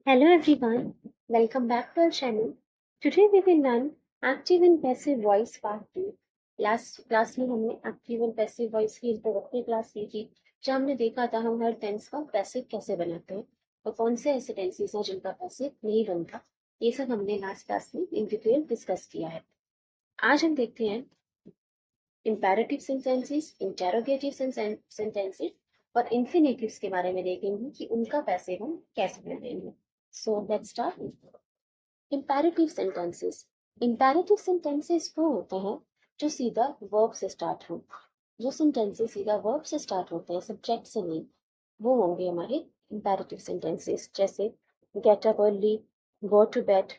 Hello everyone, welcome back to our channel. Today we will learn active and passive voice part 2. Last class में हमने active and passive voice की introductory class की थी, जहाँ हमने देखा था हम हर टेंस का पैसिव कैसे बनाते हैं और कौन से ऐसे टेंसेस हैं जिनका पैसिव नहीं बनता। ये सब हमने लास्ट क्लास में इन डिटेल डिस्कस किया है। आज हम देखते हैं इंपैरेटिव सेंटेंसेस, इंटेरोगेटिव सेंटेंसेस और इंफिनेटिव्स के बारे में देखेंगे कि उनका पैसिव हम कैसे बनाएंगे। So let's start. Imperative sentences. Imperative sentences वो होते हैं जो सीधा वर्ब से स्टार्ट हो। जो सेंटेंसेस सीधा वर्ब से स्टार्ट होते हैं, सब्जेक्ट से नहीं, वो होंगे हमारे इम्पेरेटिव सेंटेंसेस। जैसे get up early, go to bed,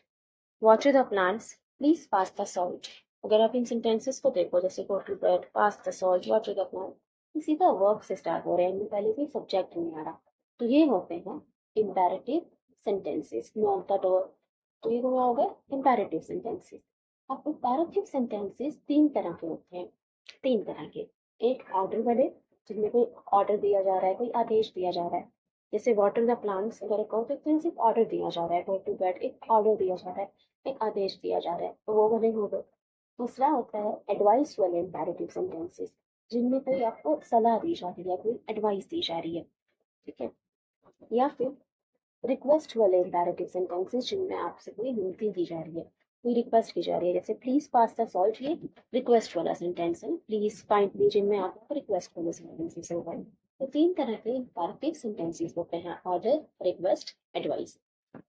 water the plants, please pass the salt. अगर आप इन सेंटेंसेस को देखो, जैसे go to bed, pass the salt, water the plant, ये सीधा वर्ब से स्टार्ट हो रहे हैं, इनमें पहले भी सब्जेक्ट नहीं आ रहा। तो ये होते हैं imperative sentences. Not the door, तो ये हुआ हो गया इम्पेरेटिव सेंटेंसेस। अब इम्पेरेटिव सेंटेंसेस तीन तरह के होते हैं, तीन तरह के। एक ऑर्डर वाले, जिनमें कोई ऑर्डर दिया जा रहा है, कोई आदेश दिया जा रहा है। जैसे वाटर द प्लांट्स, अगर कहो तो इसमें सिर्फ ऑर्डर दिया जा रहा है। गो टू बेड एक ऑर्डर दिया जा रहा है, एक आदेश दिया जा रहा है, तो वो वाले हो गए। दूसरा होता है एडवाइस वाले इम्पेरेटिव सेंटेंसेस, जिनमें कोई आपको सलाह दी जा रही है, कोई एडवाइस दी जा रही है, ठीक है। या फिर रिक्वेस्ट वाले इम्पेरेटिव सेंटेंसेस, जिनमें आपसे कोई विनती की जा रही है, कोई रिक्वेस्ट की जा रही है। जैसे प्लीज पास द सॉल्ट, ये रिक्वेस्ट वाला सेंटेंस है। प्लीज काइंडली, जिनमें आपको रिक्वेस्ट वाले सेंटेंसेस हो गए। तो तीन तरह के इम्पेरेटिव सेंटेंसेस होते हैं, order, request, advice.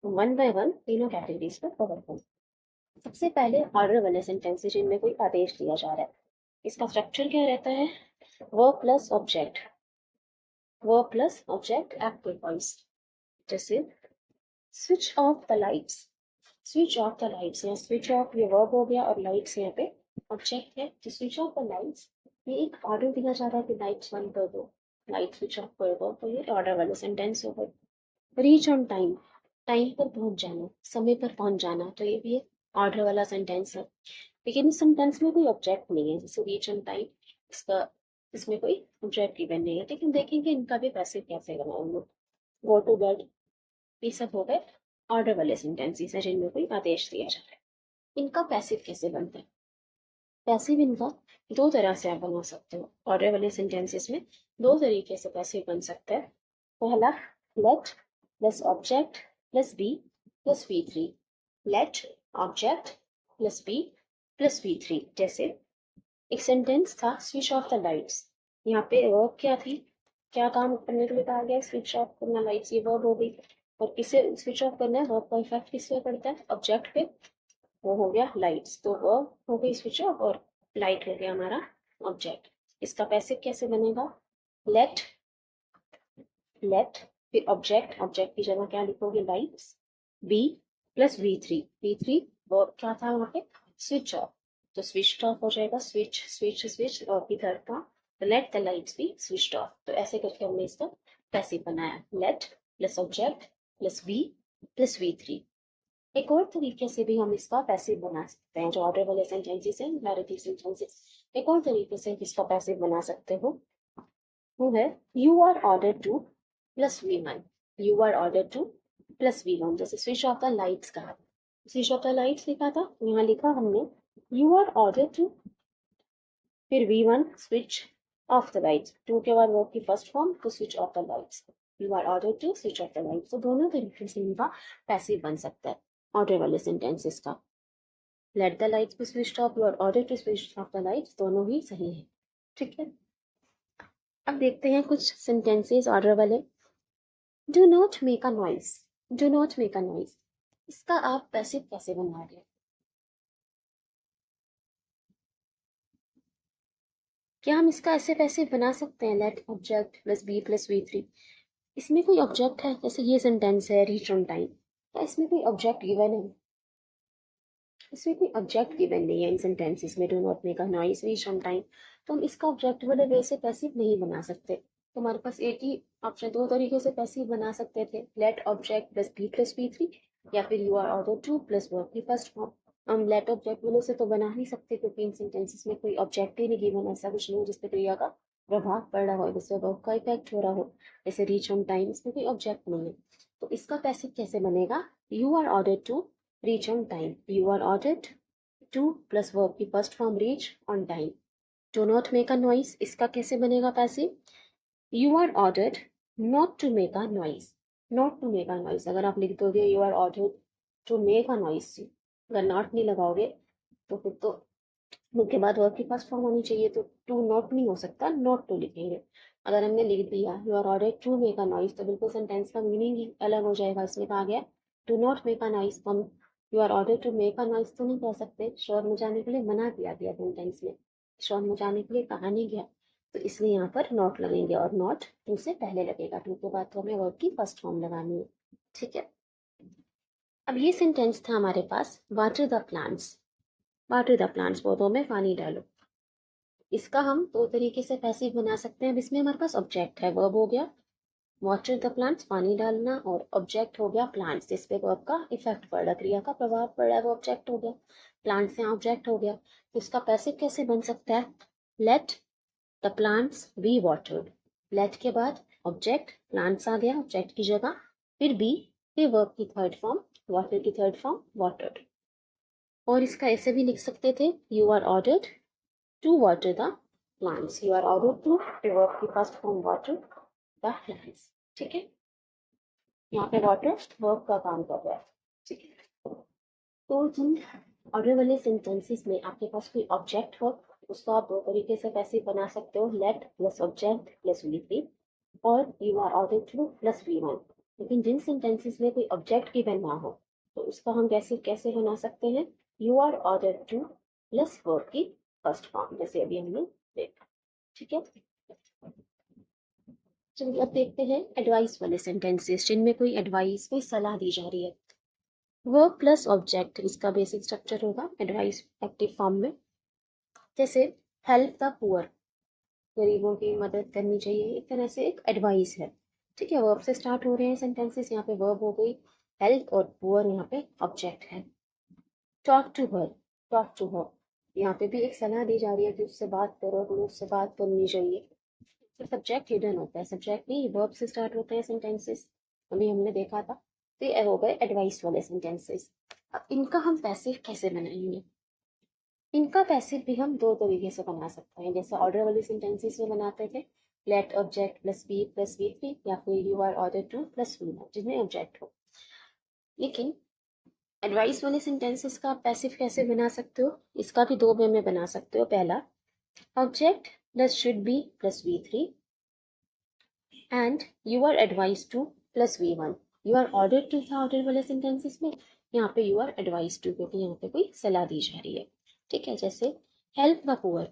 One by one तीनों कैटेगरीज को कवर करें। सबसे पहले ऑर्डर वाले सेंटेंसेस, जिनमें कोई आदेश दिया जा रहा है। इसका स्ट्रक्चर क्या रहता है? Verb plus object, verb plus object, active voice. जैसे switch off the lights, switch off the lights, या स्विच ऑफ ये वर्ब हो गया और लाइट्स यहाँ पे ऑब्जेक्ट है। तो स्विच ऑफ द लाइट्स, ये एक ऑर्डर दिया जा रहा है कि लाइट्स बंद कर दो, लाइट स्विच ऑफ कर दो, तो ये ऑर्डर वाले सेंटेंस हो गए। रीच ऑन टाइम, टाइम पर पहुंच जाना, समय पर पहुंच जाना, तो ये भी एक ऑर्डर वाला सेंटेंस है। लेकिन इस सेंटेंस में कोई ऑब्जेक्ट नहीं है, जैसे रीच ऑन टाइम, इसका इसमें कोई ऑब्जेक्ट इवन नहीं है। लेकिन देखेंगे इनका भी पैसिव कैसे बनाएंगे। गो टू बेड, ये सब हो गए ऑर्डर वाले सेंटेंसेस है, जिनमें कोई आदेश दिया जा रहा है। इनका पैसिव कैसे बनता है? पैसिव इनका दो तरह से आप बना सकते हो। ऑर्डर वाले सेंटेंसेस में दो तरीके से पैसिव बन सकता है। पहला, let plus object plus be plus V three. Let object plus be plus V three. जैसे एक सेंटेंस था स्विच ऑफ द लाइट्स, यहाँ पे वर्ब क्या थी, क्या काम करने के लिए कहा गया? स्विच ऑफ करना लाइट्स, ये वर्ब हो गई। और किसे स्विच ऑफ करना है? वर्ब का इफेक्ट किस पे पड़ता है? ऑब्जेक्ट पे, वो हो गया लाइट्स। तो वर्ब हो गई स्विच ऑफ और लाइट हो गया हमारा ऑब्जेक्ट। इसका पैसिव कैसे बनेगा? लेट, लेट फिर ऑब्जेक्ट, ऑब्जेक्ट की जगह क्या लिखोगे? Lights, be plus V three verb क्या था वहां पे? स्विच ऑफ, तो स्विच ऑफ हो जाएगा। स्विच स्विच स्विच और की थर्ड का, तो let the lights be switched off. तो ऐसे करके हमने इसका पैसिव बनाया, let plus object plus be plus V three. एक और तरीके से भी हम इसका पैसिव बना सकते हैं, जो ऑर्डर वाले सेंटेंसेस हैं, इम्पेरेटिव सेंटेंसेस। एक और तरीके से इसका पैसिव बना सकते हो, वो है you are order to plus V one. You are order to plus V one. जैसे स्विच ऑफ द लाइट्स कहा, स्विच ऑफ द लाइट्स लिखा था, यहाँ लिखा हमने यू आर ऑर्डर टू, फिर V one switch off the lights, to के बाद वर्ब की फर्स्ट फॉर्म, तो switch off the lights. You are order to switch off the lights. तो दोनों तरीके से इनका पैसिव बन सकता है ऑर्डर वाले सेंटेंसेस का। Let the lights be switched off और order to switch off the lights, दोनों ही सही है, ठीक है। अब देखते हैं कुछ सेंटेंसेस ऑर्डर वाले। Do not make a noise, do not make a noise, इसका आप पैसिव कैसे बनाओगे? क्या हम इसका ऐसे पैसिव बना सकते हैं? Let object plus be plus V three, इसमें कोई ऑब्जेक्ट है? जैसे ये सेंटेंस है रीच ऑन टाइम, क्या इसमें कोई ऑब्जेक्ट गिवन है? इसमें कोई ऑब्जेक्ट गिवन नहीं है इन सेंटेंसेस में। Do not make a noise, reach on time, तो हम इसका ऑब्जेक्ट वाले वे से पैसिव नहीं बना सकते। तो हमारे पास एक ही ऑप्शन, दो तरीके से पैसिव बना सकते थे, let object plus be three, या फिर you are order to plus verb की फर्स्ट फॉर्म। हम लेट ऑब्जेक्ट वाले से तो बना नहीं सकते, क्योंकि इन सेंटेंसेस में कोई ऑब्जेक्ट ही नहीं गिवन, ऐसा कुछ नहीं जिसपे क्रिया का प्रभाव पड़ रहा हो, जैसे वर्ब का इफेक्ट हो रहा हो, जैसे रीच ऑन टाइम, इसमें कोई ऑब्जेक्ट नहीं है, तो इसका पैसिव कैसे बनेगा? You are ordered to reach on time, you are ordered to plus verb की first form reach on time. Do not make a noise, इसका कैसे बनेगा passive? You are ordered not to make a noise, not to make a noise अगर आप लिख दोगे you are ordered to make a noise, अगर not नहीं लगाओगे तो फिर तो के बाद वर्ब की फर्स्ट फॉर्म होनी चाहिए, तो टू नॉट नहीं हो सकता, नॉट टू लिखेंगे। अगर हमने लिख दिया you are order to make a noise, तो बिल्कुल सेंटेंस का मीनिंग ही अलग हो जाएगा। इसमें कहा गया to not make a noise, हम you are order to make a noise तो नहीं कह सकते, शोर मचाने के लिए मना किया गया सेंटेंस में, शोर मचाने के लिए कहा नहीं गया, तो इसलिए यहाँ पर नॉट लगेंगे, और नॉट टू से पहले लगेगा, टू के बाद तो हमें वर्ब की फर्स्ट फॉर्म लगानी है। ठीक है, अब ये सेंटेंस था हमारे पास, water the plants, water the plants, पौधों में पानी डालो। इसका हम दो तरीके से पैसिव बना सकते हैं। इसमें हमारे पास ऑब्जेक्ट है, वर्ब हो गया वाटर द प्लांट्स, पानी डालना, और ऑब्जेक्ट हो गया प्लांट्स, जिस पे वर्ब का इफेक्ट पड़ रहा, क्रिया का प्रभाव पड़ रहा है, वो ऑब्जेक्ट हो गया, प्लांट्स से ऑब्जेक्ट हो गया। तो इसका पैसिव कैसे बन सकता है? Let the plants be watered, let के बाद ऑब्जेक्ट प्लांट्स आ गया ऑब्जेक्ट की जगह, फिर बी, फिर वर्ब की थर्ड फॉर्म, वाटर की थर्ड फॉर्म वाटर्ड। और इसका ऐसे भी लिख सकते थे, you are ordered to water the plants, you are ordered to verb की first form water the plants। ठीक है, यहाँ पे water verb का काम कर रहा है। ठीक है, तो जिन ऑर्डर वाले सेंटेंसेस में आपके पास कोई ऑब्जेक्ट हो, उसको आप दो तरीके से पैसिव बना सकते हो, late plus object plus V3, और you are ordered to plus V1। लेकिन जिन सेंटेंसेस में कोई ऑब्जेक्ट गिवन ना हो, तो उसका हम कैसे कैसे बना सकते हैं? You are ordered to plus verb की फर्स्ट फॉर्म, जैसे अभी हमने देखा। ठीक है, चलिए अब देखते हैं एडवाइस वाले सेंटेंसेस, जिनमें कोई एडवाइस, कोई सलाह दी जा रही है। वर्ब प्लस ऑब्जेक्ट, इसका बेसिक स्ट्रक्चर होगा एडवाइस एक्टिव फॉर्म में, जैसे हेल्प द पुअर, गरीबों की मदद करनी चाहिए, एक तरह से एक एडवाइस है। ठीक है, वर्ब से स्टार्ट हो रहे हैं सेंटेंसेस, यहाँ पे वर्ब हो गई हेल्प, और पुअर यहाँ पे ऑब्जेक्ट है। Talk to her, talk to her, यहाँ पे भी एक सलाह दी जा रही है कि उससे बात करो, तुम्हें उससे बात करनी चाहिए। तो सब्जेक्ट हिडन होता है, सब्जेक्ट नहीं, वर्ब से स्टार्ट होते हैं सेंटेंसेस, अभी हमने देखा था। तो ये हो गए एडवाइस वाले सेंटेंसेस। अब इनका हम पैसिव कैसे बनाएंगे? इनका पैसिव भी हम दो तरीके से बना सकते हैं, जैसे ऑर्डर वाले सेंटेंसेस में बनाते थे, let object plus be plus V3, या फिर you are order to plus V1, जिसमें ऑब्जेक्ट हो। लेकिन एडवाइस वाले सेंटेंसेस का आप पैसिव कैसे बना सकते हो? इसका भी दो वे में बना सकते हो। पहला, object plus should be plus V3 and you are advise to plus V1। You are order to था ऑर्डर वाले सेंटेंसेस में, यहाँ पे यू आर एडवाइज टू, क्योंकि यहाँ पे कोई सलाह दी जा रही है। ठीक है, जैसे help the poor,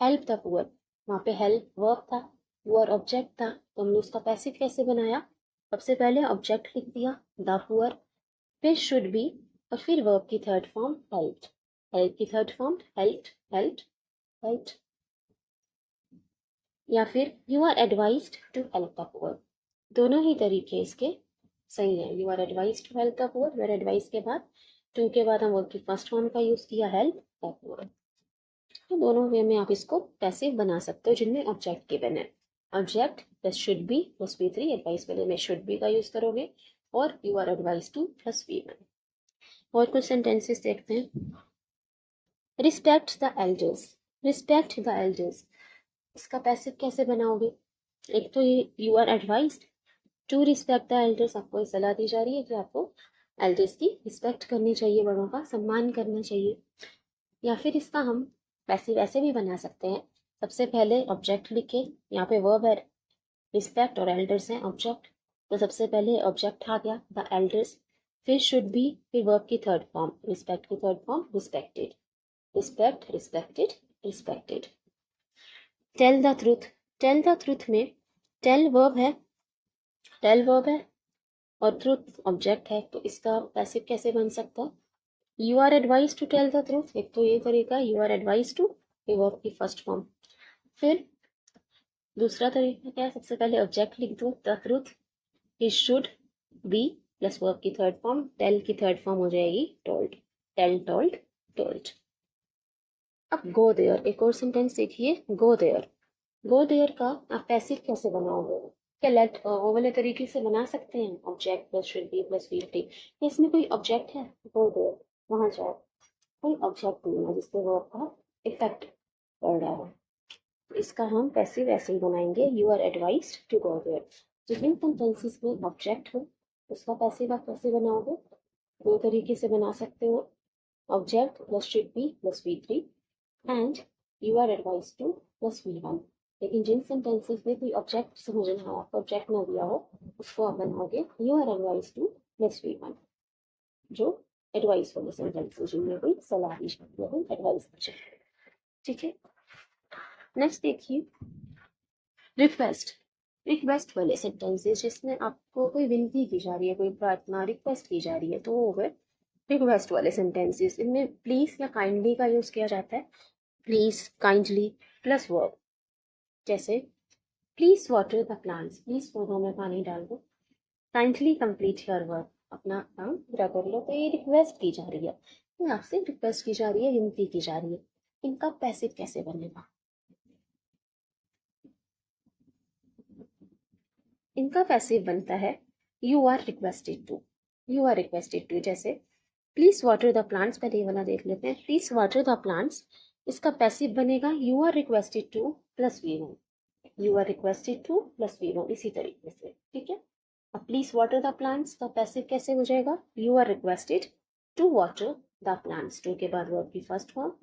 help the poor, वहाँ पे हेल्प वर्ब था, पुअर ऑब्जेक्ट था, तो हमने उसका पैसिव कैसे बनाया? सबसे पहले ऑब्जेक्ट लिख दिया द पुअर, फिर शुड बी, और फिर वर्ब की थर्ड फॉर्म हेल्प, हेल्प की third form help, help, help, या फिर you are advised to help the poor. दोनों ही तरीके इसके सही है। You are advise to help the poor, where advice के बाद टू के बाद हम वर्ब की फर्स्ट फॉर्म का यूज किया हेल्प द पुअर। तो दोनों वे में आप इसको पैसिव बना सकते हो, जिनमें ऑब्जेक्ट गिवन है। Object plus should be plus V3, advice वाले में शुड बी का यूज करोगे, और you are advise to plus V1। और कुछ सेंटेंसेस देखते हैं। Respect the elders, respect the elders, इसका पैसिव कैसे बनाओगे? एक तो ये you are advised to respect the elders, आपको सलाह दी जा रही है कि आपको एल्डर्स की रिस्पेक्ट करनी चाहिए, बड़ों का सम्मान करना चाहिए। या फिर इसका हम पैसिव ऐसे भी बना सकते हैं, सबसे पहले ऑब्जेक्ट लिखे, यहाँ पे वर्ब है रिस्पेक्ट और एल्डर्स हैं ऑब्जेक्ट, तो सबसे पहले ऑब्जेक्ट आ गया द एल्डर्स, फिर शुड बी, फिर वर्ब की थर्ड फॉर्म, रिस्पेक्ट की third form respected, respect, respected, respected. Tell the truth, tell the truth में टेल वर्ब है, टेल वर्ब है और ट्रूथ ऑब्जेक्ट है, तो इसका पैसिव कैसे बन सकता है? You are advise to tell the truth, एक तो ये तरीका, you are advise to, verb की फर्स्ट फॉर्म। फिर दूसरा तरीका क्या है? सबसे पहले ऑब्जेक्ट लिख दो the truth, he should be plus verb की थर्ड फॉर्म, टेल की थर्ड फॉर्म हो जाएगी टोल्ड, टेल, टोल्ड, टोल्ड। अब गो देयर, एक और सेंटेंस देखिए, गो देयर, गो देयर का आप पैसिव कैसे बनाओगे? क्या लेट वो वाले तरीके से बना सकते हैं, object plus should be plus we T? इसमें कोई ऑब्जेक्ट है? गो देयर, वहां जाओ, कोई ऑब्जेक्ट नहीं है जिसपे वो आपका इफेक्ट पड़ रहा है। इसका हम पैसिव ऐसे ही बनाएंगे, you are advised to go there. जिन सेंटेंसेस में ऑब्जेक्ट हो उसका पैसिव आप कैसे बनाओगे? दो तरीके से बना सकते हो, object plus should be plus V three and you are advise to plus V one. लेकिन जिन सेंटेंसेस में कोई ऑब्जेक्ट समझना हो, आपको ऑब्जेक्ट ना दिया हो, उसको आप बनाओगे you are advise to plus V one. जो एडवाइस वाले सेंटेंसेस जिनमें कोई सलाह दी जाती है, कोई एडवाइस दी जाती है। ठीक है, नेक्स्ट देखिए, रिक्वेस्ट। रिक्वेस्ट वाले सेंटेंसेस जिसमें आपको कोई विनती की जा रही है, कोई प्रार्थना रिक्वेस्ट की जा रही है, तो वो हो गए रिक्वेस्ट वाले सेंटेंसेस। इनमें प्लीज या काइंडली का यूज किया जाता है, प्लीज, काइंडली प्लस वर्ब। जैसे please water the plants, please पौधों में पानी डाल दो। काइंडली कंप्लीट योर वर्क, अपना काम पूरा कर लो। तो ये रिक्वेस्ट की जा रही है, ये आपसे रिक्वेस्ट की जा रही है, विनती की जा रही है। इनका पैसिव कैसे बनेगा? इनका पैसिव बनता है you are requested to. You are requested to, जैसे प्लीज वाटर द प्लांट्स, पहले ये वाला देख लेते हैं, प्लीज वाटर द प्लांट्स। इसका पैसिव बनेगा you are requested to plus V one. You are requested to plus V one, इसी तरीके से। ठीक है, अब प्लीज वाटर द प्लांट्स का पैसिव कैसे हो जाएगा? You are requested to water the plants, to के बाद वर्ब की first form,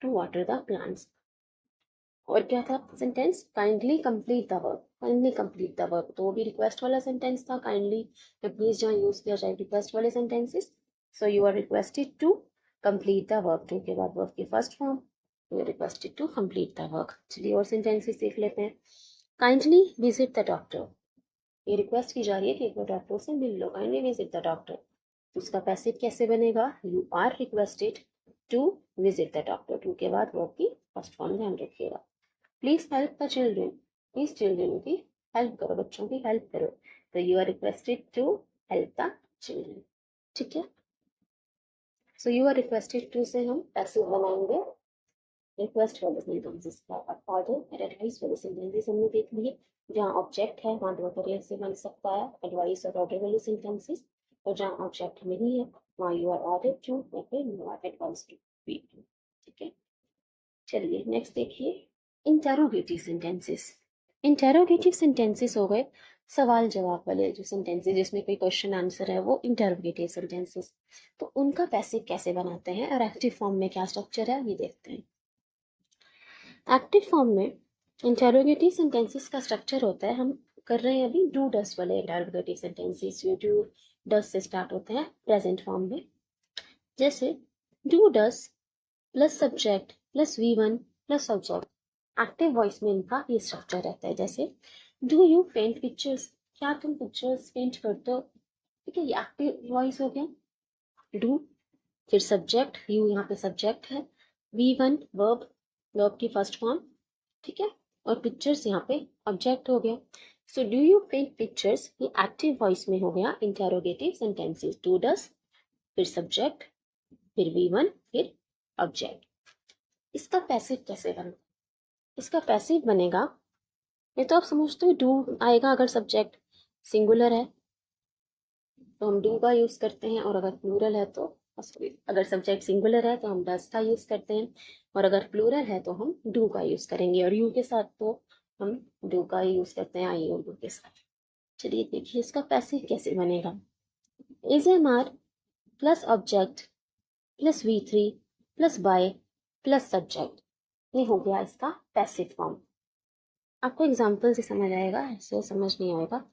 to water the plants. और क्या था sentence? Kindly complete the work, kindly complete the work, तो वो भी रिक्वेस्ट वाला सेंटेंस था। काइंडली या प्लीज जहाँ यूज किया जाए रिक्वेस्ट वाले sentences. So you are requested to complete the work, to के बाद वर्क की first form, you are requested to complete the work. चलिए और सेंटेंसेस देख लेते हैं। काइंडली विजिट द डॉक्टर, ये रिक्वेस्ट की जा रही है कि एक बार डॉक्टर से मिल लो, काइंडली विजिट द डॉक्टर। उसका पैसिव कैसे बनेगा? You are requested to visit the doctor, to के बाद वर्क की फर्स्ट फॉर्म ध्यान रखिएगा। Please help the children, please children की हेल्प करो, बच्चों की हेल्प करो। तो you are requested to help the children. ठीक है, so you are requested to से हम पैसिव बनाएंगे रिक्वेस्ट वाले सेंटेंसेस का। ऑर्डर और एडवाइस वाले सेंटेंसेस हमने देख लिए, जहाँ ऑब्जेक्ट है वहाँ दो तरह से बन सकता है, एडवाइस और ऑर्डर वाले सेंटेंसेस। और जहाँ ऑब्जेक्ट नहीं है वहाँ यू आर ऑर्डर टू या फिर you are advice to be. ठीक है, चलिए नेक्स्ट देखिए, इंटेरोगेटिव सेंटेंसेस। इंटेरोगेटिव सेंटेंसेस हो गए सवाल जवाब वाले जो सेंटेंसेस जिसमें कोई क्वेश्चन आंसर है, वो इंटेरोगेटिव सेंटेंसेस। तो उनका पैसिव कैसे बनाते हैं और एक्टिव फॉर्म में क्या स्ट्रक्चर है ये देखते हैं। एक्टिव फॉर्म में इंटेरोगेटिव सेंटेंसेस का स्ट्रक्चर होता है, हम कर रहे हैं अभी डू डस वाले इंटेरोगेटिव सेंटेंसेस, जो डू डस से स्टार्ट होते हैं प्रेजेंट फॉर्म में। जैसे do does plus subject plus V one plus subject. Active voice में इनका ये स्ट्रक्चर रहता है। जैसे डू यू पेंट पिक्चर्स, क्या तुम पिक्चर्स पेंट करते हो? ठीक है, ये एक्टिव वॉइस हो गया, डू, फिर सब्जेक्ट, यू यहाँ पे सब्जेक्ट है, वी वन वर्ब, वर्ब की फर्स्ट फॉर्म। ठीक है, और पिक्चर्स यहाँ पे ऑब्जेक्ट हो गया। So do you paint pictures, ये एक्टिव वॉइस में हो गया इंटेरोगेटिव सेंटेंसेस। डू डस, फिर सब्जेक्ट, फिर वी वन, फिर ऑब्जेक्ट। इसका पैसिव कैसे बनेगा? इसका पैसिव बनेगा, ये तो आप समझते हो, डू आएगा अगर सब्जेक्ट सिंगुलर है तो हम डू का यूज करते हैं, और अगर प्लूरल है तो अगर सब्जेक्ट सिंगुलर है तो हम डस का यूज करते हैं, और अगर प्लूरल है तो हम डू का यूज करेंगे। और यू के साथ तो हम डू का ही यूज करते हैं, आई और डू के साथ। चलिए देखिए इसका पैसिव कैसे बनेगा। Is am are plus object plus V three plus by plus subject, ये हो गया इसका पैसिव फॉर्म। आपको एग्जाम्पल से समझ आएगा, ऐसे समझ नहीं आएगा।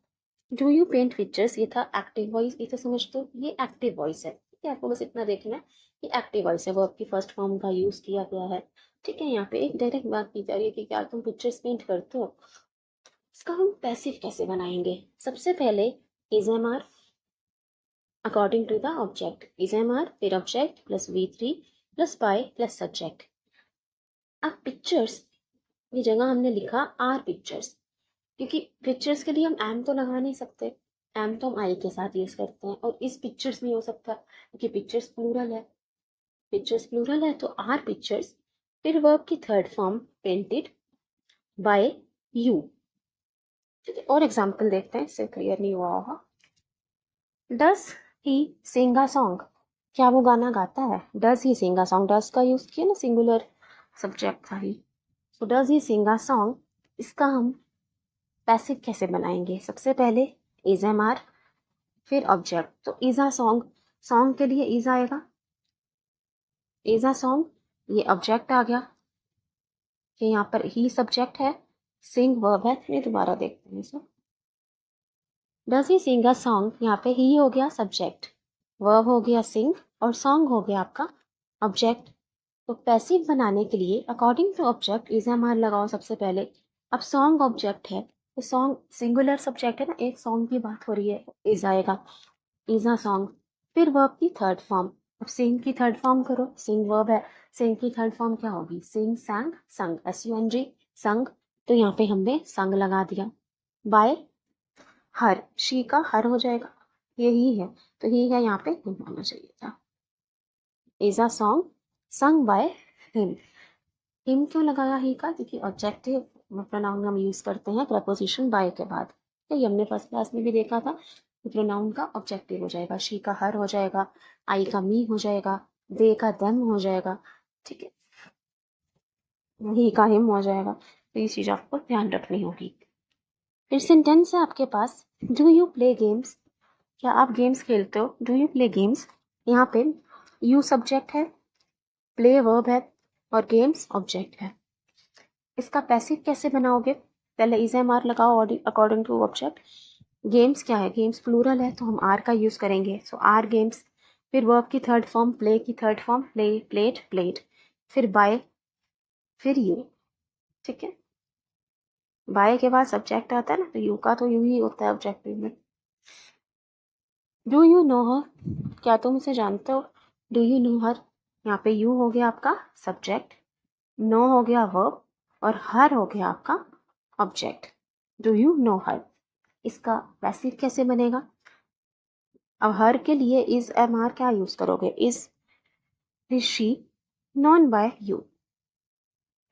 डू यू पेंट पिक्चर्स, ये था एक्टिव वॉइस, ये तो समझ दो ये एक्टिव वॉइस है। ठीक है, आपको बस इतना देखना है कि एक्टिव वॉइस है, वो आपकी फर्स्ट फॉर्म का यूज किया गया है। ठीक है, यहाँ पे एक डायरेक्ट बात की जा रही है कि क्या तुम पिक्चर्स पेंट करते हो। इसका हम पैसिव कैसे बनाएंगे? सबसे पहले is am are according to the object, is am are फिर object plus V three plus by plus subject. अब पिक्चर्स की जगह हमने लिखा आर पिक्चर्स, क्योंकि पिक्चर्स के लिए हम एम तो लगा नहीं सकते, एम तो हम आई के साथ यूज करते हैं, और इस पिक्चर्स में हो सकता है क्योंकि पिक्चर्स प्लूरल है, पिक्चर्स प्लूरल है तो आर पिक्चर्स, फिर वर्ब की third form painted bye you. ठीक है, और एग्जाम्पल देखते हैं, इससे क्लियर नहीं हुआ होगा। Does he sing a song, क्या वो गाना गाता है? Does he sing a song, does का यूज किया ना, सिंगुलर सब्जेक्ट था ही। तो does he sing a song, इसका हम पैसिव कैसे बनाएंगे? सबसे पहले इज एम आर, फिर ऑब्जेक्ट। तो इज अ सॉन्ग, सॉन्ग के लिए इज आएगा, इज अ सॉन्ग, ये ऑब्जेक्ट आ गया कि यहाँ पर ही सब्जेक्ट है, सिंग वर्ब है। ये दोबारा देखते हैं इसे। Does he sing a song, यहाँ पे ही हो गया सब्जेक्ट, वर्ब हो गया सिंग, और सॉन्ग हो गया आपका ऑब्जेक्ट। तो पैसिव बनाने के लिए according to object is am are लगाओ सबसे पहले। अब सॉन्ग ऑब्जेक्ट है, तो सॉन्ग सिंगुलर सब्जेक्ट है ना, एक सॉन्ग की बात हो रही है, इज आएगा, इज अ सॉन्ग। फिर वर्ब की थर्ड फॉर्म, अब सिंग की थर्ड फॉर्म करो, सिंग वर्ब है, सिंग की थर्ड फॉर्म क्या होगी? सिंग, सैंग, संग, SUNG, संग। तो यहाँ पे हमने संग लगा दिया। बाय हर, शी का हर हो जाएगा, ये ही है, तो ही है, यहाँ पे हिम होना चाहिए था। Is a song sung by him. Him क्यों लगाया ही का? क्योंकि ऑब्जेक्टिव प्रोनाउन हम यूज करते हैं प्रपोजिशन बाय के बाद। ये हमने फर्स्ट क्लास में भी देखा था, प्रोनाउन का ऑब्जेक्टिव हो जाएगा, शी का हर हो जाएगा, आई का मी हो जाएगा, दे का देम हो जाएगा, ठीक है, ही का हिम हो जाएगा। तो ये चीज आपको ध्यान रखनी होगी। फिर सेंटेंस है आपके पास, डू यू प्ले गेम्स, क्या आप गेम्स खेलते हो? डू यू प्ले गेम्स, यहाँ पे यू सब्जेक्ट है, प्ले वर्ब है, और गेम्स ऑब्जेक्ट है। इसका पैसिव कैसे बनाओगे? पहले इज एम आर लगाओ अकॉर्डिंग टू ऑब्जेक्ट। गेम्स क्या है? गेम्स प्लूरल है, तो हम आर का यूज करेंगे, सो आर गेम्स। फिर वर्ब की थर्ड फॉर्म, प्ले की third form, play, played, played. फिर बाय, फिर यू, ठीक है। बाय के बाद सब्जेक्ट आता है ना, तो यू का तो यू ही होता है ऑब्जेक्टिव में। डू यू नो हर, क्या तुम उसे जानते हो? डू यू नो हर, यहाँ पे यू हो गया आपका सब्जेक्ट, नो हो गया वर्ब, और हर हो गया आपका ऑब्जेक्ट। डू यू नो हर, इसका पैसिव कैसे बनेगा? अब हर के लिए इज एम आर क्या यूज करोगे? Is she known by you.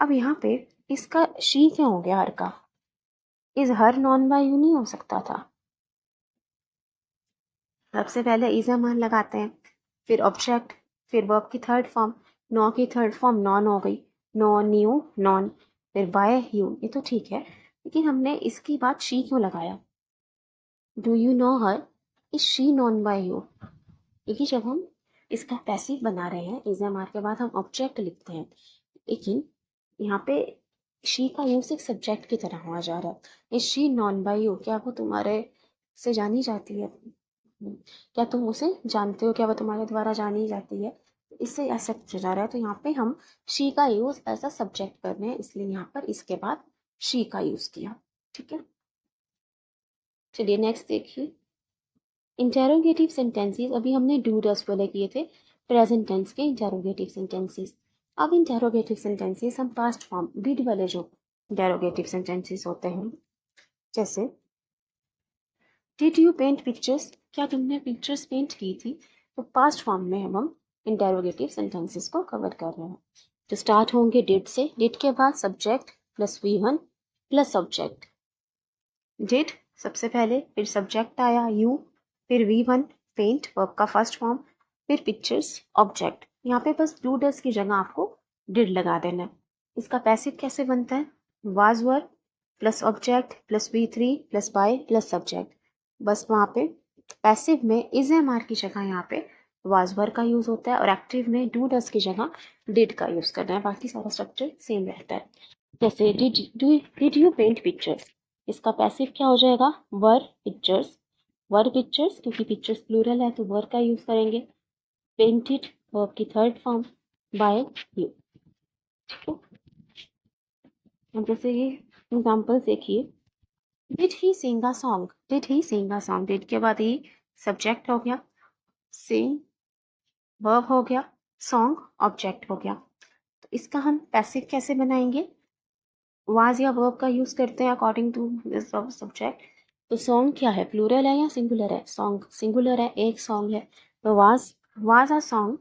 अब यहाँ पे इसका शी क्यों हो गया हर का? Is her non by you नहीं हो सकता था? सबसे पहले इज एम आर लगाते हैं, फिर ऑब्जेक्ट, फिर वर्ब की थर्ड फॉर्म, नो की थर्ड फॉर्म नॉन हो गई, नो, न्यू, नॉन, फिर बाय यू, ये तो ठीक है, लेकिन हमने इसकी बात शी क्यों लगाया? Do you know her, is she known by you? क्योंकि जब हम इसका पैसिव बना रहे हैं, इज एम आर के बाद हम ऑब्जेक्ट लिखते हैं, लेकिन यहाँ पे शी का यूज एक सब्जेक्ट की तरह हुआ जा रहा है। Is she known by you, क्या वो तुम्हारे से जानी जाती है? क्या तुम उसे जानते हो? क्या वो तुम्हारे द्वारा जानी जाती है? इससे ऐसा पूछा जा रहा है, तो यहाँ पे हम शी का यूज एज अ सब्जेक्ट कर रहे हैं, इसलिए यहाँ पर इसके बाद शी का यूज किया, ठीक है। चलिए नेक्स्ट देखिए, इंटेरोगेटिव सेंटेंसेस। अभी हमने डू डस वाले किए थे, प्रेजेंट टेंस के इंटेरोगेटिव सेंटेंसेस। अब इंटेरोगेटिव सेंटेंसेस हम पास्ट फॉर्म डिड वाले जो इंटेरोगेटिव सेंटेंसेस होते हैं, जैसे डिड यू पेंट पिक्चर्स, क्या तुमने पिक्चर्स पेंट की थी? तो पास्ट फॉर्म में हम इंटेरोगेटिव सेंटेंसेस को कवर कर रहे हैं। तो स्टार्ट होंगे डिड से, डिड के बाद subject plus V1 plus object. Did सबसे पहले, फिर सब्जेक्ट आया यू, फिर V1 पेंट वर्ब का फर्स्ट फॉर्म, फिर पिक्चर्स ऑब्जेक्ट। यहाँ पे बस डू डस की जगह आपको डिड लगा देना है। इसका पैसिव कैसे बनता है? Was verb plus object plus V3 plus by plus subject. बस वहाँ पे पैसिव में इज एम आर की जगह यहाँ पे वाज वर्ब का यूज होता है, और एक्टिव में डू डस की जगह डिड का यूज करना है, बाकी सारा स्ट्रक्चर सेम रहता है। जैसे डिड यू पेंट पिक्चर्स, इसका पैसिव क्या हो जाएगा? वर पिक्चर्स, वर पिक्चर्स, क्योंकि पिक्चर्स प्लूरल है तो वर का यूज करेंगे। पेंटेड वर्ब की थर्ड फॉर्म, बाय यू, ठीक है। अब जैसे ये एग्जांपल देखिए, did he sing a song, did he sing a song, did के बाद ही सब्जेक्ट हो गया, सिंग वर्ब हो गया, सॉन्ग ऑब्जेक्ट हो गया। तो इसका हम पैसिव कैसे बनाएंगे? वाज या वर्ब का यूज करते हैं अकॉर्डिंग टू दिस सब्जेक्ट। तो सॉन्ग क्या है? प्लूरल है या सिंगुलर है? सॉन्ग सिंगुलर है, एक सॉन्ग है, तो वाज अ सॉन्ग।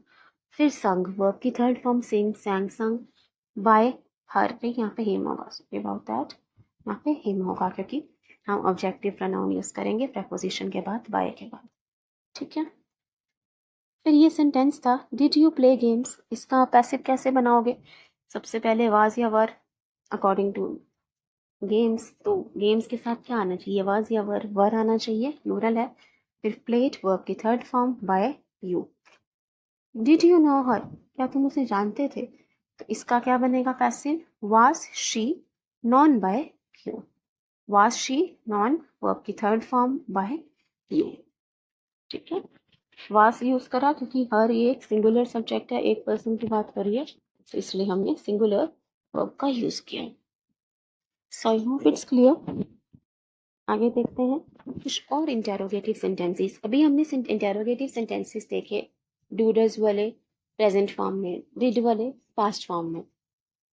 फिर संग वर्ब की थर्ड फॉर्म, सिंग, सैंग, संग, बाय हर, नहीं यहाँ पे हिम होगा, सॉरी अबाउट दैट। वहाँ पे हिम होगा, क्योंकि हम ऑब्जेक्टिव प्रोनाउन यूज करेंगे प्रेपोजिशन के बाद, बाय के बाद। ठीक है, फिर ये सेंटेंस था डिड यू प्ले गेम्स। इसका पैसिव कैसे बनाओगे? सबसे पहले वाज या वर अकॉर्डिंग टू गेम्स, तो गेम्स के साथ क्या आना चाहिए? वाज या वर आना चाहिए, प्लूरल है। फिर प्लेड वर्ब की third form by you. Did you know her, क्या तुम उसे जानते थे? तो इसका क्या बनेगा पैसिव? Was she known by you. Was she known verb की थर्ड फॉर्म बाय यू। ठीक है, वास यूज करा क्योंकि हर ये एक सिंगुलर सब्जेक्ट है, एक पर्सन की बात करिए, तो इसलिए हमने सिंगुलर वर्ब का यूज किया। सो आई होप इट्स क्लियर। आगे देखते हैं कुछ और इंटेरोगेटिव सेंटेंसेस। अभी हमने इंटेरोगेटिव सेंटेंसेस देखे डू डज वाले प्रेजेंट फॉर्म में, डिड वाले पास्ट फॉर्म में।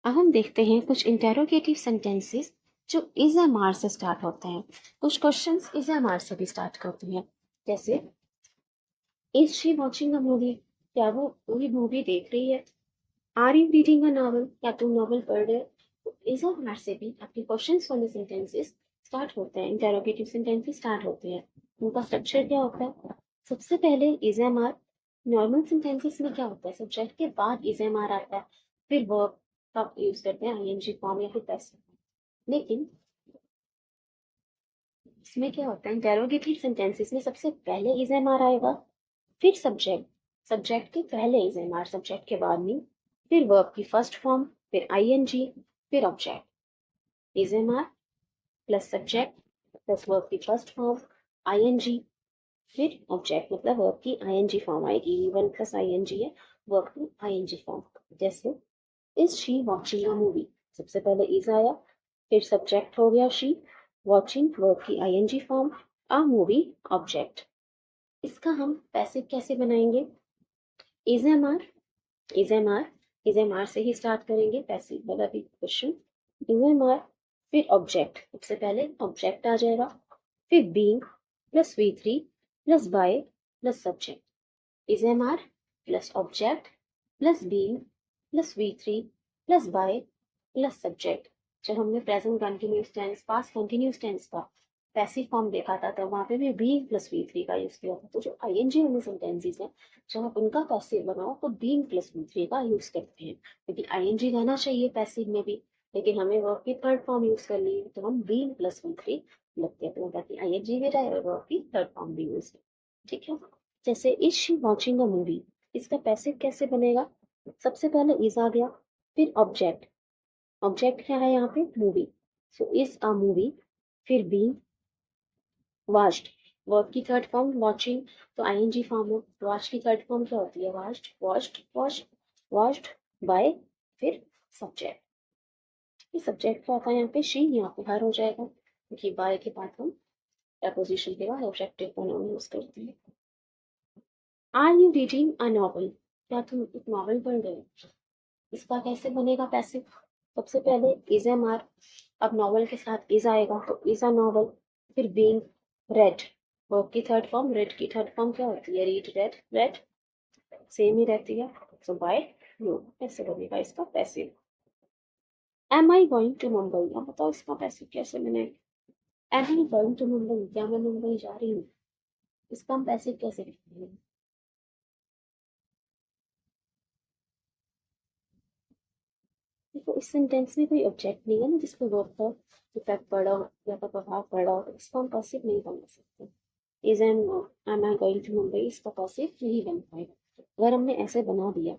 अब हम देखते हैं कुछ इंटेरोगेटिव सेंटेंसेस जो इज एम आर से स्टार्ट होते हैं। कुछ क्वेश्चंस इज एम आर से भी स्टार्ट करते हैं, जैसे is she watching a movie, क्या वो कोई मूवी देख रही है? Are you reading a novel, क्या तुम नॉवल पढ़ रहे हो? इज और आर से भी आपके क्वेश्चंस वाले सेंटेंसेस स्टार्ट होते हैं, इंटेरोगेटिव सेंटेंसेस स्टार्ट होते हैं। उनका स्ट्रक्चर क्या होता है? सबसे पहले is am are. Normal sentences में क्या होता है? सब्जेक्ट के बाद इज एम आर आता है, फिर वर्ब का यूज करते हैं आईएनजी फॉर्म या फिर पैसिव। लेकिन इसमें क्या होता है? इंटेरोगेटिव सेंटेंसेस में सबसे पहले इज एम आर आएगा, फिर सब्जेक्ट, सब्जेक्ट के पहले इज एम आर, सब्जेक्ट के बाद नहीं, फिर वर्ब की फर्स्ट फॉर्म, फिर आईएनजी, फिर object. Is am are plus subject plus verb की फर्स्ट फॉर्म आईएनजी, फिर ऑब्जेक्ट, मतलब वर्ब की आईएनजी फॉर्म आएगी। वन प्लस आईएनजी है, वर्ब की आईएनजी फॉर्म। जैसे is she watching a movie, सबसे पहले इज आया, फिर सब्जेक्ट हो गया शी, वॉचिंग वर्ब की ING form, a movie object. इसका हम पैसिव कैसे बनाएंगे? Is am are, is am are, is am are से ही स्टार्ट करेंगे पैसिव वाला भी क्वेश्चन। इज एम आर, फिर ऑब्जेक्ट, सबसे पहले ऑब्जेक्ट आ जाएगा, फिर being plus V three plus by plus subject. Is am are plus object plus being plus V three plus by plus subject. जब हमने present continuous tense, past continuous tense का passive form देखा था, तब वहां पे भी बीइंग प्लस वी थ्री का यूज किया था। तो जो आईएनजी वाले सेंटेंसेस हैं, जब आप उनका पैसिव बनाओ तो बीइंग प्लस वी थ्री का यूज करते हैं, क्योंकि आईएनजी रहना चाहिए पैसिव में भी, लेकिन हमें वर्ब की थर्ड फॉर्म यूज करनी है, तो हम बीइंग प्लस वी थ्री लगते हैं, तो ताकि आईएनजी भी रहे और वर्ब की थर्ड फॉर्म भी यूज है। ठीक है, जैसे is she watching a movie, इसका पैसिव कैसे बनेगा? सबसे पहले इज आ गया, फिर ऑब्जेक्ट, ऑब्जेक्ट क्या है यहाँ पे? Movie, so is a movie, फिर बी वाच्ड, वर्ब की थर्ड फॉर्म वॉचिंग, तो आईएनजी फॉर्म है। वॉच की थर्ड फॉर्म क्या होती है? Watched, watched, watched, watched bye, फिर सब्जेक्ट। ये सब्जेक्ट क्या होता है यहाँ पे? शी, यहाँ पे हर हो जाएगा, क्योंकि बाय के बाद हम प्रपोजिशन के बाद ऑब्जेक्टिव प्रोनाउन यूज करते हैं। Are you reading a novel, क्या तुम एक नॉवल पढ़ रहे हो? इसका कैसे बनेगा पैसिव? सबसे पहले इज एम आर, अब नॉवल के साथ इज आएगा, तो इज अ नॉवल, फिर बीइंग रेड, वर्ब की थर्ड फॉर्म, रेड की थर्ड फॉर्म क्या होती है? रीड, रेड, रेड सेम ही रहती है, सो बाय यू। ऐसे बनेगा इसका passive. Am I going to Mumbai, अब बताओ इसका पैसिव कैसे बनेगा? Am I going to Mumbai, क्या मैं मुंबई जा रही हूँ? इसका हम पैसिव कैसे लिखेंगे? देखो इस सेंटेंस में कोई ऑब्जेक्ट नहीं है ना, जिसपे वर्ब का इफेक्ट पड़ा हो या का प्रभाव पड़ा हो, तो इसको हम पैसिव नहीं बना सकते। Is am I going to Mumbai, इसका पैसिव नहीं बन पाएगा। अगर हमने ऐसे बना दिया,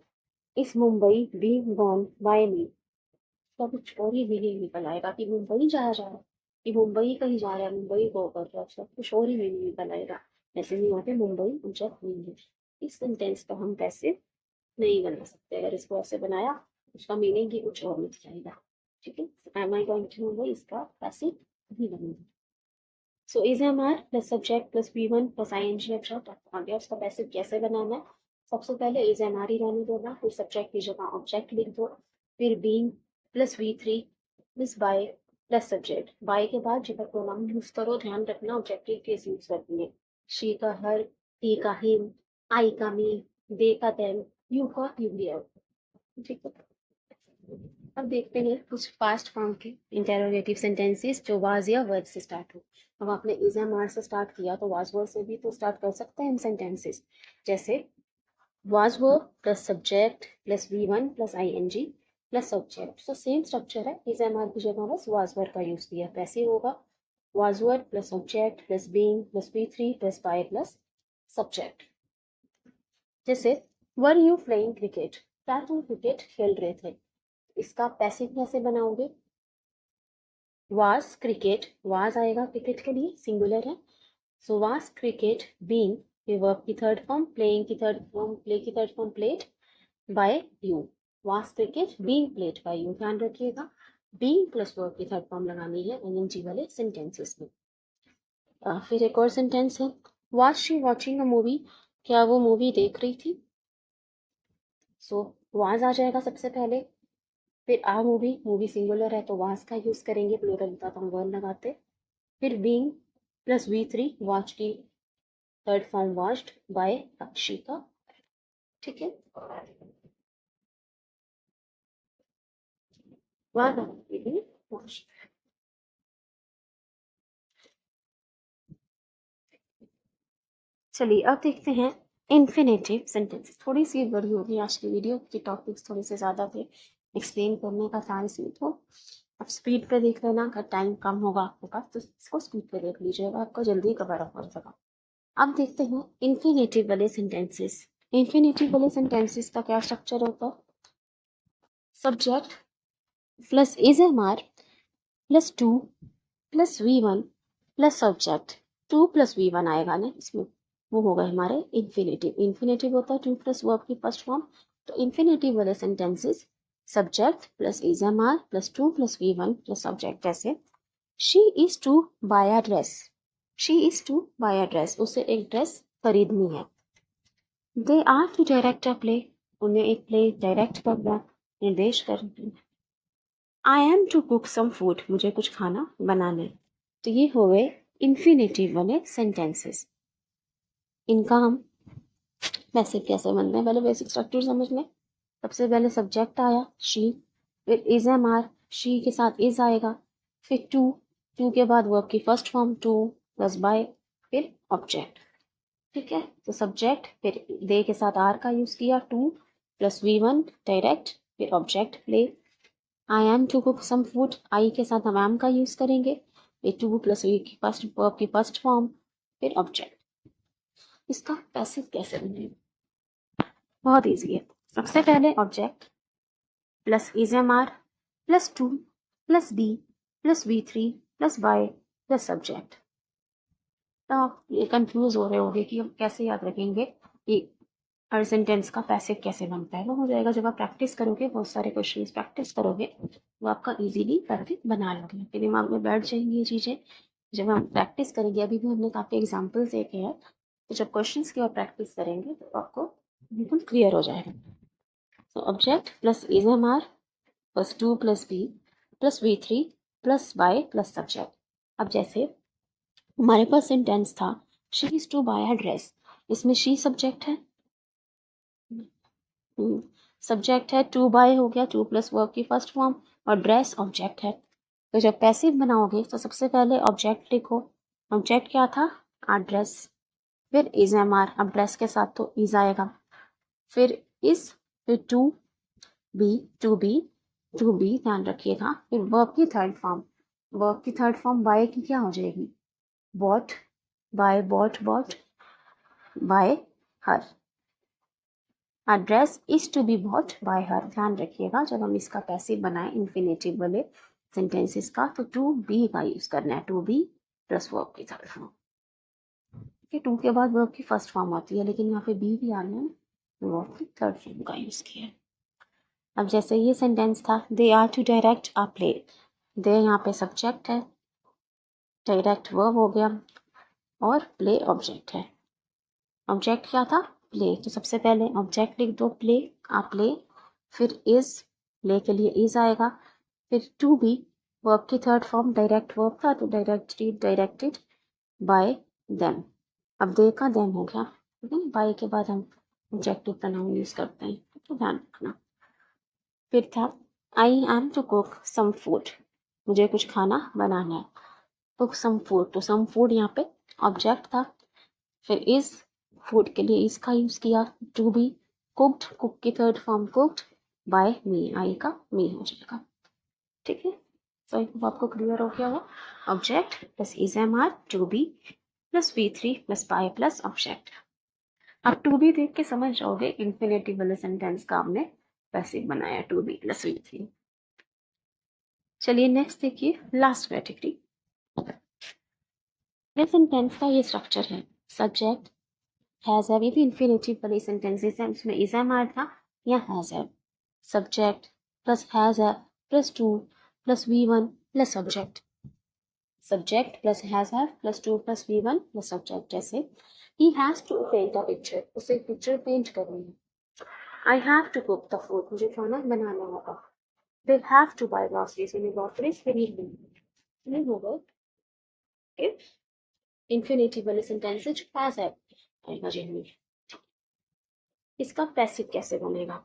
इस मुंबई बीइंग गॉन बाय मी, तो कुछ और ही मीनिंग निकल आएगा कि मुंबई जाया जा रहा है, कि मुंबई कहीं जा रहा है, मुंबई को कर रहा है, सब कुछ और ही मीनिंग निकल आएगा। ऐसे नहीं, यहाँ पे मुंबई ऑब्जेक्ट नहीं है, इस सेंटेंस का हम पैसिव नहीं बना सकते। अगर इसको ऐसे बनाया, उसका मीनिंग ही कुछ और निकल जाएगा। ठीक है, am I going to Mumbai, इसका पैसिव नहीं बनेगा। So is am are plus subject plus V one plus I N G object आ गया। उसका पैसिव कैसे बनाना है? सबसे पहले इज एम आर ही रहने देना, फिर सब्जेक्ट की जगह ऑब्जेक्ट लिख दो, फिर being plus V three plus by plus subject. By के बाद जब प्रोनाउन यूज करो, ध्यान रखना ऑब्जेक्टिव केस यूज करती है। शी का हर, ही का हिम, आई का मी, दे का देम, यू का यू भी है। ठीक है, अब देखते हैं कुछ पास्ट फॉर्म के इंटेरोगेटिव सेंटेंसेस जो वाज या वर्ड से स्टार्ट हो। अब आपने इज एम आर से स्टार्ट किया तो वाज वर्ड से भी तो स्टार्ट कर सकते हैं हम सेंटेंसेस। जैसे was verb plus subject plus V1 plus ING plus subject. So same structure है, इज एम आर की जगह बस वाज वर्ड का यूज किया। कैसे होगा? Was word plus subject plus being plus V3 plus by plus subject. जैसे were you playing cricket, क्या तुम क्रिकेट खेल रहे थे? इसका पैसिव कैसे बनाओगे? वाज क्रिकेट, वाज आएगा क्रिकेट के लिए, सिंगुलर है। सो वाज क्रिकेट बीइंग, ये वर्ब की थर्ड फॉर्म, प्लेइंग की थर्ड फॉर्म, प्ले की third form played by you. Was cricket being played by you, ध्यान रखिएगा बीइंग प्लस वर्ब की थर्ड फॉर्म लगानी है ING वाले सेंटेंसेस में। फिर एक और सेंटेंस है, was she watching a movie, क्या वो मूवी देख रही थी? सो वाज आ जाएगा सबसे पहले, फिर आ मूवी, मूवी सिंगुलर है तो वाज का यूज करेंगे, प्लूरल होता तो हम वर लगाते। फिर बीइंग प्लस V3, वॉच की third form watched bye Akshika. ठीक है, चलिए अब देखते हैं इन्फिनेटिव सेंटेंसेस। थोड़ी सी बड़ी होगी आज की वीडियो की, टॉपिक्स थोड़े से ज़्यादा थे, एक्सप्लेन करने का था इसमें, तो अब स्पीड पे देख लेना। अगर टाइम कम होगा आपके पास तो इसको स्पीड पे देख लीजिएगा, आपको जल्दी कवर अप हो जाएगा। अब देखते हैं इन्फिनेटिव वाले सेंटेंसेस। इन्फिनेटिव वाले सेंटेंसेस का क्या स्ट्रक्चर होता है? Subject plus is am are plus to plus V1 plus subject. 2 plus V1 आएगा ना इसमें, वो होगा हमारे इन्फिनेटिव। इन्फिनेटिव होता है 2 प्लस वर्ब की फर्स्ट फॉर्म। तो इन्फिनेटिव वाले sentences subject plus is am are plus 2 plus V1 plus subject. जैसे she is to buy a dress, she is to buy a dress, उसे एक ड्रेस खरीदनी है। They are to direct a play, उन्हें एक play direct करना, निर्देश करना। I am to cook some food, मुझे कुछ खाना बनाना है। तो ये हो गए इन्फिनेटिव वाले सेंटेंसेस। इनका हम पैसिव कैसे बनते हैं, पहले बेसिक स्ट्रक्चर समझ लें। सबसे पहले सब्जेक्ट आया शी, फिर इज एम आर, शी के साथ इज आएगा, फिर टू, टू के बाद वर्ब की first form two plus by, फिर ऑब्जेक्ट। ठीक है, तो सब्जेक्ट, फिर दे के साथ आर का यूज किया, टू प्लस V1 डायरेक्ट, फिर object play. I am to cook some food, I के साथ हम एम का यूज करेंगे, फिर टू प्लस वी की फर्स्ट वर्ब की फर्स्ट फॉर्म, फिर ऑब्जेक्ट। इसका पैसिव कैसे बनेगा? बहुत इजी है। सबसे पहले object plus is am are plus to plus be plus V3 plus by plus subject. तो आप ये कंफ्यूज हो रहे होंगे कि हम कैसे याद रखेंगे कि हर सेंटेंस का पैसिव कैसे बनता है। वो हो जाएगा जब आप प्रैक्टिस करोगे, बहुत सारे क्वेश्चंस प्रैक्टिस करोगे, वो आपका इजीली पैसिव बना लोगे, आपके दिमाग में बैठ जाएंगी ये चीज़ें। जब हम प्रैक्टिस करेंगे, अभी भी हमने काफ़ी एग्जाम्पल्स देखे हैं, तो जब क्वेश्चंस की और प्रैक्टिस करेंगे तो आपको बिल्कुल क्लियर हो जाएगा। तो object plus is am are plus to plus be plus V3 plus by plus subject. अब जैसे हमारे पास सेंटेंस था she is to buy a dress, इसमें शी सब्जेक्ट है, सब्जेक्ट है, टू बाय हो गया, टू प्लस वर्ब की फर्स्ट फॉर्म, और ड्रेस ऑब्जेक्ट है। तो जब पैसिव बनाओगे तो सबसे पहले ऑब्जेक्ट लिखो। ऑब्जेक्ट क्या था? आ ड्रेस, फिर इज एम आर, अब ड्रेस के साथ तो इज आएगा, फिर इज, फिर टू बी, टू बी ध्यान रखिएगा, फिर वर्ब की थर्ड फॉर्म, वर्ब की थर्ड फॉर्म बाय की क्या हो जाएगी? Bought, by bought, bought by her. A dress is to be bought by her। ध्यान रखिएगा जब हम इसका पैसिव बनाएं इन्फिनेटिव वाले सेंटेंसेस का, तो टू बी का यूज करना है, टू बी प्लस वर्ब की थर्ड फॉर्म। ठीक है, टू के बाद वर्ब की फर्स्ट फॉर्म होती है, लेकिन यहाँ पे बी भी आना है, वर्ब की थर्ड फॉर्म का यूज किया। अब जैसे ये सेंटेंस था they are to direct a play, they यहाँ पे सब्जेक्ट है, डायरेक्ट वर्ब हो गया, और प्ले ऑब्जेक्ट है। ऑब्जेक्ट क्या था? प्ले, तो सबसे पहले ऑब्जेक्ट लिख दो प्ले, आ प्ले, फिर इज, प्ले के लिए इज आएगा, फिर टू बी, वर्ब की थर्ड फॉर्म, डायरेक्ट वर्ब था तो डायरेक्टेड बाय देम। अब दे का देम हो गया, ठीक है, बाय के बाद हम ऑब्जेक्टिव प्रोनाउन यूज करते हैं, तो ध्यान रखना। फिर था I am to cook some food, मुझे कुछ खाना बनाना है। कुक सम फूड, तो सम फूड यहाँ पे ऑब्जेक्ट था। फिर इज, फूड के लिए इसका यूज किया। टू बी कुक्ड, कुक की third form cooked by me, I का मी हो जाएगा। ठीक है, तो आपको क्लियर हो गया हो। Object plus is am are, to be plus V3 plus by plus object. आप टू बी देख के समझ जाओगे इंफिनिटिव वाले सेंटेंस का हमने पैसिव बनाया, टू बी प्लस V3। चलिए नेक्स्ट देखिए, लास्ट कैटेगरी। ये सेंटेंस का ये स्ट्रक्चर है, सब्जेक्ट हैज हैव, ये भी इंफिनिटिव वाली सेंटेंसेस है, उसमें इज एम आर था या has have. Subject plus has have plus to plus V1 plus object. Subject plus has have plus to plus V1 plus object. जैसे he has to paint a picture, उसे picture paint करनी है। I have to cook the food, मुझे खाना बनाना होगा। They have to buy groceries, उन्हें groceries खरीदनी है। नहीं होगा इंफिनिटिव वाले सेंटेंस जो हैज हैव आएगा जिनमें। इसका पैसिव कैसे बनेगा?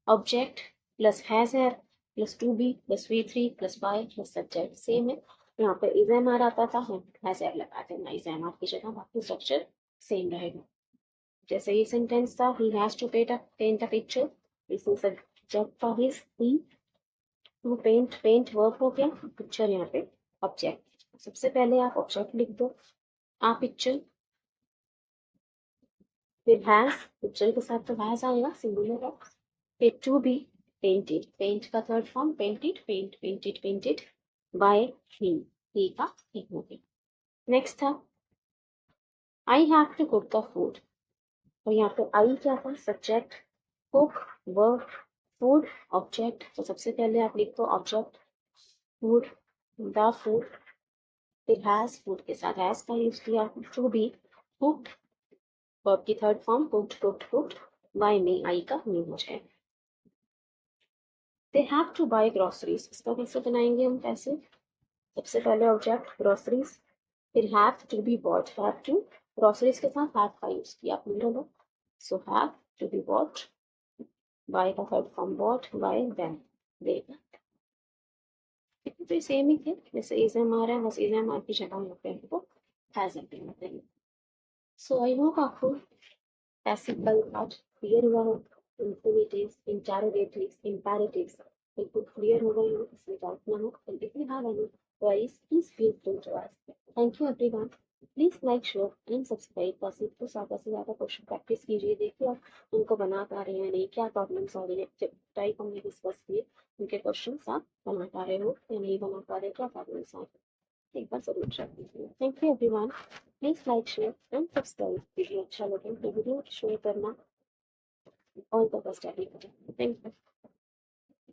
Object plus has have plus to be plus V3 plus by plus subject. Same है, यहाँ पे इज एम आर आता था, हम हैज हैव लगाते हैं, इज एम आर की जगह, बाकी स्ट्रक्चर सेम रहेगा। जैसे ये सेंटेंस था, he has to paint a picture, इसमें सब्जेक्ट था his, he. To paint, paint verb हो गया, पिक्चर यहाँ पे ऑब्जेक्ट। सबसे पहले आप ऑब्जेक्ट लिख दो, आ पिक्चर, फिर हैज, पिक्चर के साथ तो हैज आएगा, सिंगुलर है। फिर टू बी, पेंटेड, पेंट का third form painted, painted by he का ही हो गया। नेक्स्ट था I have to cook the food, तो यहाँ पे आई क्या था? Subject, cook verb, food object. तो सबसे पहले आप लिख दो ऑब्जेक्ट फूड, द फूड, फिर हैज, फूड के साथ हैज का यूज किया। टू बी कुक्ड, वर्ब की third form cooked by me, I का मी हो जाए। They have to buy groceries, इसका कैसे बनाएंगे हम पैसे? सबसे पहले ऑब्जेक्ट ग्रोसरीज, फिर have to be bought, have to groceries के साथ हैव का यूज किया अपने लोगों, so have to be bought, by का third form bought by them, देगा। तो सेम ही थे, जैसे इज एम आर है, बस इज एम आर की जगह यहाँ पे हमको हैज एम देंगे। सो आई होप आपको पैसिव का पार्ट क्लियर हुआ हो। इंफिनिटिव्स, इंटरोगेटिव्स, इम्पेरेटिव्स बिल्कुल क्लियर हो गए हो, इसमें डाउट ना हो। And if you have any queries please feel free to ask. Thank you everyone, please like share and subscribe. Passive को ज़्यादा से ज़्यादा क्वेश्चन प्रैक्टिस कीजिए, देखिए आप उनको बना पा रहे हैं नहीं, क्या प्रॉब्लम्स आ रही है। जब टाइप हमने डिस्कस किए उनके क्वेश्चन आप बना पा रहे हो या नहीं बना पा रहे, क्या प्रॉब्लम्स आ रही है, एक बार जरूर ट्राई कीजिए। Thank you everyone, please like share and subscribe. Video अच्छा लगे तो वीडियो शेयर करना, all the best everyone, thank you.